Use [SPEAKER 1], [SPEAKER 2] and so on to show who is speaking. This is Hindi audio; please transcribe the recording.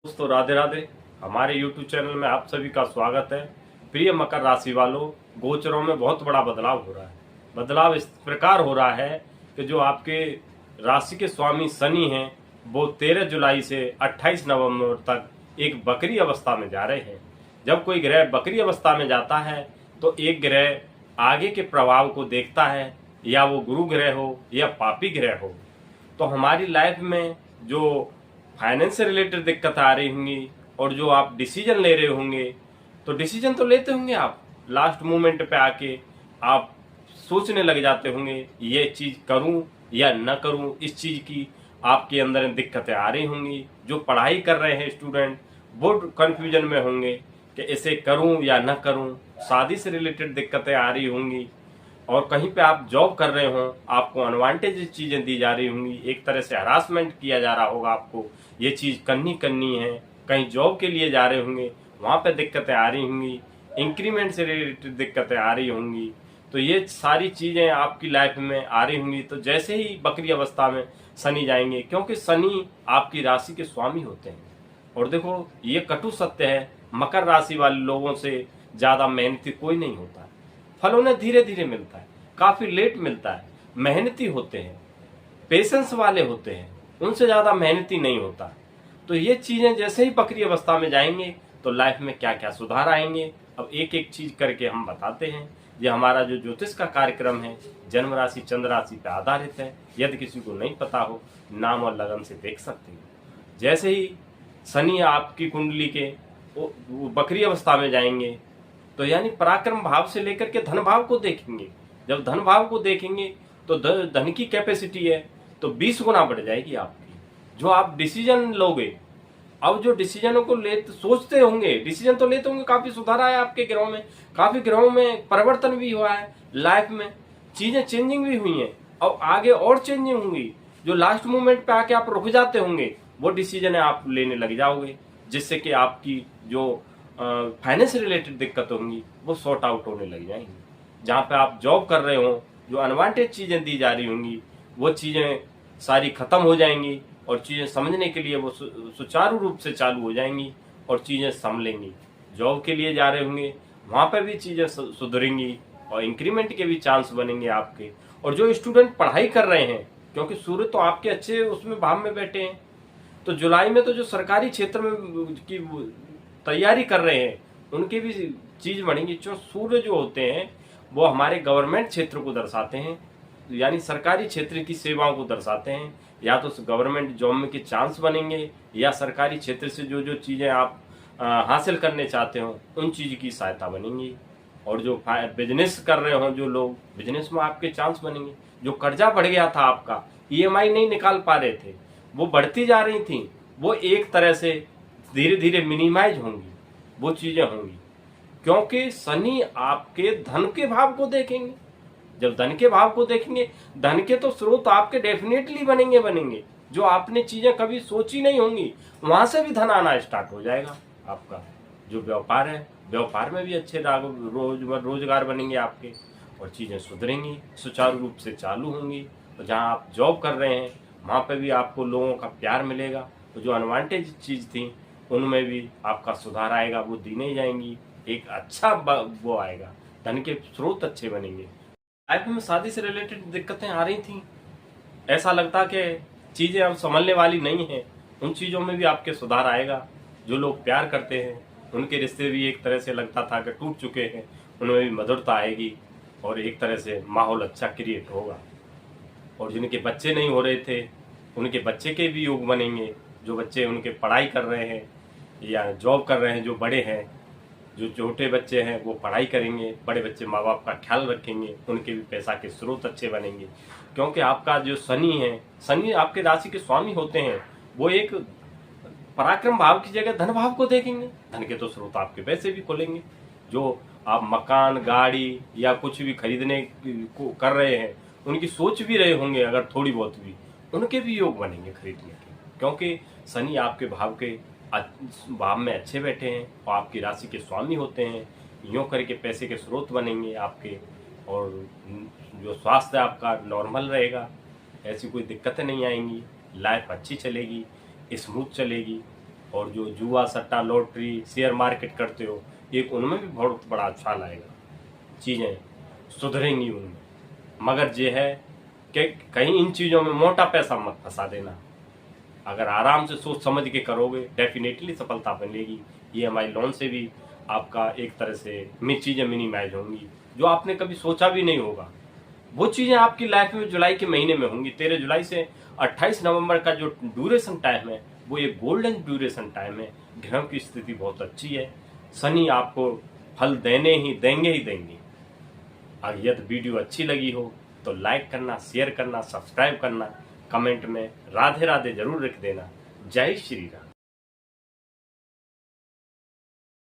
[SPEAKER 1] दोस्तों राधे राधे। हमारे YouTube चैनल में आप सभी का स्वागत है। प्रिय मकर राशि वालों, गोचरों में बहुत बड़ा बदलाव हो रहा है। बदलाव इस प्रकार हो रहा है कि जो आपके राशि के स्वामी शनि हैं वो 13 जुलाई से 28 नवंबर तक एक बकरी अवस्था में जा रहे हैं। जब कोई ग्रह बकरी अवस्था में जाता है तो एक ग्रह आगे के प्रभाव को देखता है, या वो गुरु ग्रह हो या पापी ग्रह हो। तो हमारी लाइफ में जो फाइनेंस से रिलेटेड दिक्कत आ रही होंगी और जो आप डिसीजन ले रहे होंगे, तो डिसीजन तो लेते होंगे आप, लास्ट मोमेंट पे आके आप सोचने लग जाते होंगे ये चीज करूं या न करूं। इस चीज की आपके अंदर दिक्कतें आ रही होंगी। जो पढ़ाई कर रहे हैं स्टूडेंट वो कंफ्यूजन में होंगे कि इसे करूं या न करूं। शादी से रिलेटेड दिक्कतें आ रही होंगी, और कहीं पे आप जॉब कर रहे हो आपको अनवांटेज चीजें दी जा रही होंगी, एक तरह से हरासमेंट किया जा रहा होगा आपको, ये चीज करनी है। कहीं जॉब के लिए जा रहे होंगे वहां पे दिक्कतें आ रही होंगी, इंक्रीमेंट से रिलेटेड दिक्कतें आ रही होंगी। तो ये सारी चीजें आपकी लाइफ में आ रही होंगी। तो जैसे ही बकरी अवस्था में शनि जाएंगे, क्योंकि शनि आपकी राशि के स्वामी होते हैं। और देखो ये कटु सत्य है, मकर राशि वाले लोगों से ज्यादा मेहनती कोई नहीं होता है। फल उन्हें धीरे धीरे मिलता है, काफी लेट मिलता है। मेहनती होते हैं, पेशेंस वाले होते हैं, उनसे ज्यादा मेहनती नहीं होता। तो ये चीजें जैसे ही बकरी अवस्था में जाएंगे तो लाइफ में क्या क्या सुधार आएंगे, अब एक एक चीज करके हम बताते हैं। ये हमारा जो ज्योतिष का कार्यक्रम है जन्म राशि चंद्र राशि पे आधारित है। यदि किसी को नहीं पता हो, नाम और लगन से देख सकते हैं। जैसे ही शनि आपकी कुंडली के वो बकरी अवस्था में जाएंगे तो यानी पराक्रम भाव से लेकर के धन भाव को देखेंगे। जब धन भाव को देखेंगे तो धन की कैपेसिटी है तो 20 गुना बढ़ जाएगी आपकी। जो आप डिसीजन लोगे, अब जो डिसीजनों को ले सोचते होंगे, डिसीजन तो लेते होंगे, काफी सुधार आया आपके ग्रहों में, काफी ग्रहों में परिवर्तन भी हुआ है, लाइफ में चीजें चेंजिंग भी हुई हैं और आगे और चेंजिंग होंगी। जो लास्ट मोमेंट पे आके आप रुक जाते होंगे वो डिसीजन आप लेने लग जाओगे, जिससे कि आपकी जो फाइनेंस रिलेटेड दिक्कत होंगी वो सॉर्ट आउट होने लग जाएंगी। जहाँ पे आप जॉब कर रहे हो जो अनवांटेड चीजें दी जा रही होंगी वो चीजें सारी खत्म हो जाएंगी, और चीजें समझने के लिए वो सुचारू रूप से चालू हो जाएंगी और चीजें संभलेंगी। जॉब के लिए जा रहे होंगे वहां पर भी चीजें सुधरेंगी और इंक्रीमेंट के भी चांस बनेंगे आपके। और जो स्टूडेंट पढ़ाई कर रहे हैं, क्योंकि सूर्य तो आपके अच्छे उसमें भाव में बैठे हैं, तो जुलाई में तो जो सरकारी क्षेत्र में की तैयारी कर रहे हैं उनकी भी चीज बढ़ेंगी। जो सूर्य जो होते हैं वो हमारे गवर्नमेंट क्षेत्र को दर्शाते हैं, यानी सरकारी क्षेत्र की सेवाओं को दर्शाते हैं। या तो गवर्नमेंट जॉब में के चांस बनेंगे, या सरकारी क्षेत्र से जो जो चीजें आप हासिल करने चाहते हो उन चीज की सहायता बनेंगी। और जो बिजनेस कर रहे हो जो लोग, बिजनेस में आपके चांस बनेंगे। जो कर्जा बढ़ गया था आपका, ईएमआई नहीं निकाल पा रहे थे, वो बढ़ती जा रही थी, वो एक तरह से धीरे धीरे मिनिमाइज होंगी, वो चीजें होंगी। क्योंकि शनि आपके धन के भाव को देखेंगे। जब धन के भाव को देखेंगे, धन के तो स्रोत आपके डेफिनेटली बनेंगे। जो आपने चीजें कभी सोची नहीं होंगी वहां से भी धन आना स्टार्ट हो जाएगा आपका। जो व्यापार है, व्यापार में भी अच्छे रोजगार बनेंगे आपके, और चीजें सुधरेंगी, सुचारू रूप से चालू होंगी। और जहाँ आप जॉब कर रहे हैं वहां पे भी आपको लोगों का प्यार मिलेगा। तो जो अनवांटेज चीज थी उनमें भी आपका सुधार आएगा, वो दी नहीं जाएंगी, एक अच्छा वो आएगा, धन के स्रोत अच्छे बनेंगे। लाइफ में शादी से रिलेटेड दिक्कतें आ रही थी, ऐसा लगता कि चीजें अब संभलने वाली नहीं है, उन चीजों में भी आपके सुधार आएगा। जो लोग प्यार करते हैं उनके रिश्ते भी एक तरह से लगता था कि टूट चुके हैं, उनमें भी मधुरता आएगी और एक तरह से माहौल अच्छा क्रिएट होगा। और जिनके बच्चे नहीं हो रहे थे उनके बच्चे के भी योग बनेंगे। जो बच्चे उनके पढ़ाई कर रहे हैं या जॉब कर रहे हैं, जो बड़े हैं, जो छोटे बच्चे हैं वो पढ़ाई करेंगे, बड़े बच्चे माँ बाप का ख्याल रखेंगे, उनके भी पैसा के स्रोत अच्छे बनेंगे। क्योंकि आपका जो शनि है, शनि आपके राशि के स्वामी होते हैं, वो एक पराक्रम भाव की जगह धन भाव को देखेंगे। धन के तो स्रोत आपके वैसे भी खुलेंगे। जो आप मकान गाड़ी या कुछ भी खरीदने को कर रहे हैं, उनकी सोच भी रहे होंगे अगर थोड़ी बहुत भी, उनके भी योग बनेंगे खरीदने के। क्योंकि शनि आपके भाव में अच्छे बैठे हैं और आपकी राशि के स्वामी होते हैं। यूँ करके पैसे के स्रोत बनेंगे आपके, और जो स्वास्थ्य आपका नॉर्मल रहेगा, ऐसी कोई दिक्कतें नहीं आएंगी, लाइफ अच्छी चलेगी, स्मूथ चलेगी। और जो जुआ सट्टा लॉटरी शेयर मार्केट करते हो, एक उनमें भी बहुत बड़ा अच्छा लाएगा, चीज़ें सुधरेंगी उनमें। मगर ये है कि कहीं इन चीज़ों में मोटा पैसा मत फंसा देना। अगर आराम से सोच समझ के करोगे डेफिनेटली सफलता मिलेगी। EMI लोन से भी आपका एक तरह से चीज़ें मिनिमाइज होंगी, जो आपने कभी सोचा भी नहीं होगा। वो चीज़ें आपकी लाइफ में जुलाई के महीने में होंगी। 13 जुलाई से 28 नवंबर का जो ड्यूरेशन टाइम है वो एक गोल्डन ड्यूरेशन टाइम है। ग्रहों की स्थिति बहुत अच्छी है। शनि आपको फल देंगे ही देंगे। अगर यदि वीडियो अच्छी लगी हो तो लाइक करना, शेयर करना, सब्सक्राइब करना, कमेंट में राधे राधे जरूर लिख देना। जय श्री राम।